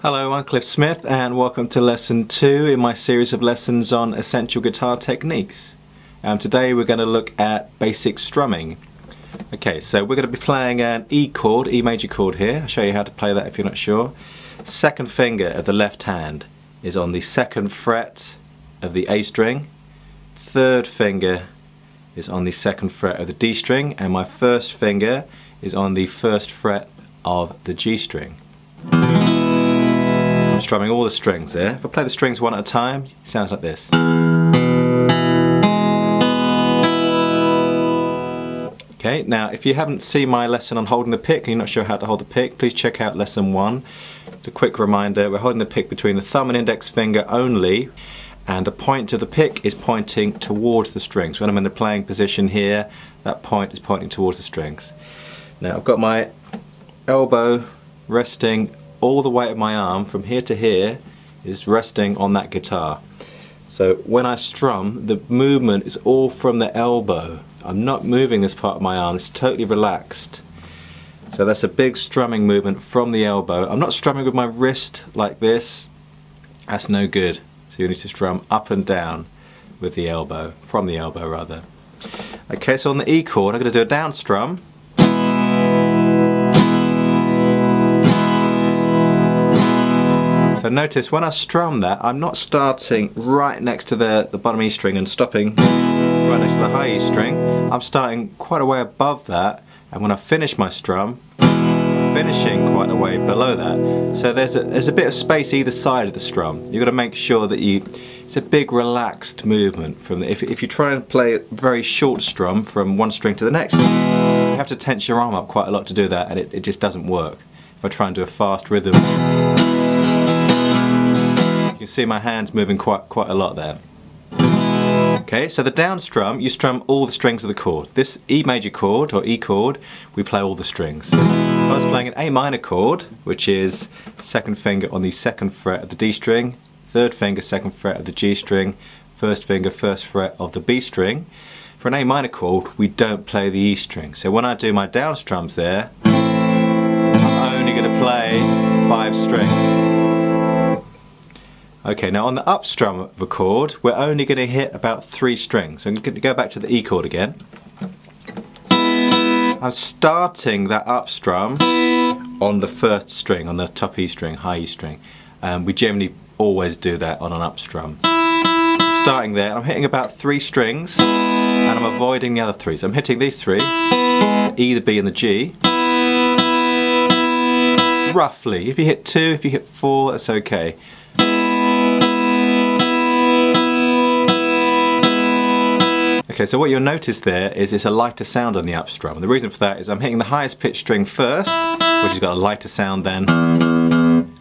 Hello, I'm Cliff Smith and welcome to lesson 2 in my series of lessons on essential guitar techniques. Today we're going to look at basic strumming. Okay, so we're going to be playing an E chord, E major chord here. I'll show you how to play that if you're not sure. Second finger of the left hand is on the second fret of the A string. Third finger is on the second fret of the D string, and my first finger is on the first fret of the G string. I'm strumming all the strings there. If I play the strings one at a time, it sounds like this. Okay, now if you haven't seen my lesson on holding the pick and you're not sure how to hold the pick, please check out lesson 1. It's a quick reminder, we're holding the pick between the thumb and index finger only, and the point of the pick is pointing towards the strings. When I'm in the playing position here, that point is pointing towards the strings. Now I've got my elbow resting, all the weight of my arm from here to here is resting on that guitar. So when I strum, the movement is all from the elbow. I'm not moving this part of my arm, it's totally relaxed. So that's a big strumming movement from the elbow. I'm not strumming with my wrist like this, that's no good. So you need to strum up and down with the elbow, from the elbow rather. Okay, so on the E chord I'm going to do a down strum. So notice when I strum that, I'm not starting right next to the bottom E string and stopping right next to the high E string. I'm starting quite a way above that, and when I finish my strum, I'm finishing quite a way below that. So there's a bit of space either side of the strum. You've got to make sure that it's a big relaxed movement. If you try and play a very short strum from one string to the next, you have to tense your arm up quite a lot to do that, and it just doesn't work. If I try and do a fast rhythm, you can see my hands moving quite a lot there. Okay, so the down strum, you strum all the strings of the chord. This E major chord, or E chord, we play all the strings. If I was playing an A minor chord, which is second finger on the second fret of the D string, third finger second fret of the G string, first finger first fret of the B string, for an A minor chord we don't play the E string. So when I do my down strums there, I'm only going to play 5 strings. Okay, now on the upstrum of a chord, we're only going to hit about 3 strings. So I'm going to go back to the E chord again. I'm starting that upstrum on the first string, on the top E string, high E string. We generally always do that on an upstrum. Starting there, I'm hitting about 3 strings, and I'm avoiding the other 3. So I'm hitting these 3, E, the B and the G. Roughly. If you hit 2, if you hit 4, that's okay. Okay, so what you'll notice there is it's a lighter sound on the upstrum. And the reason for that is I'm hitting the highest pitched string first, which has got a lighter sound than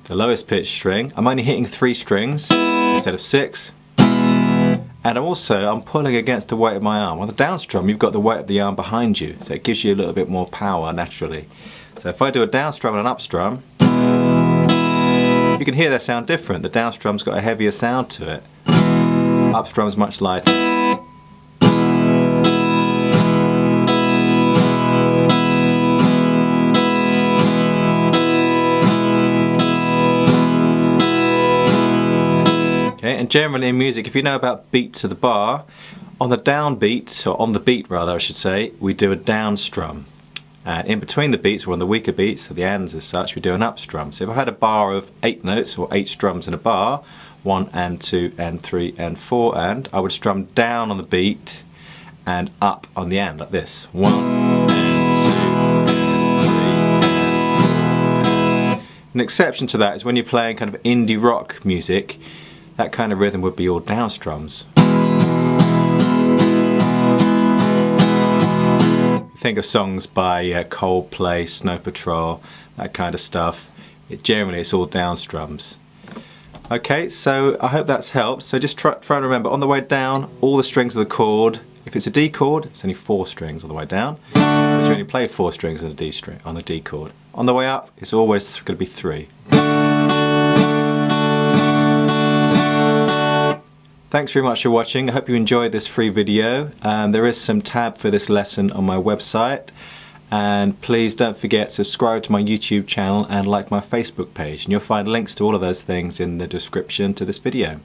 the lowest pitched string. I'm only hitting 3 strings instead of 6. And I'm pulling against the weight of my arm. On the down strum, you've got the weight of the arm behind you, so it gives you a little bit more power naturally. So if I do a down strum and an up strum, you can hear that sound different. The down strum's got a heavier sound to it. Up strum's much lighter. And generally in music, if you know about beats of the bar, on the down beat, or on the beat rather I should say, we do a down strum. And in between the beats, or on the weaker beats, so the ands as such, we do an up strum. So if I had a bar of 8 notes, or 8 strums in a bar, 1 and 2 and 3 and 4 and, I would strum down on the beat and up on the and, like this. 1 and 2 and 3 and 4. An exception to that is when you're playing kind of indie rock music, that kind of rhythm would be all down strums. Think of songs by Coldplay, Snow Patrol, that kind of stuff. Generally it's all down strums. Okay, so I hope that's helped. So just try and remember, on the way down, all the strings of the chord. If it's a D chord, it's only 4 strings on the way down. But you only play 4 strings on the D string, on the D chord. On the way up, it's always going to be 3. Thanks very much for watching. I hope you enjoyed this free video. There is some tab for this lesson on my website, And please don't forget, subscribe to my YouTube channel and like my Facebook page, and you'll find links to all of those things in the description to this video.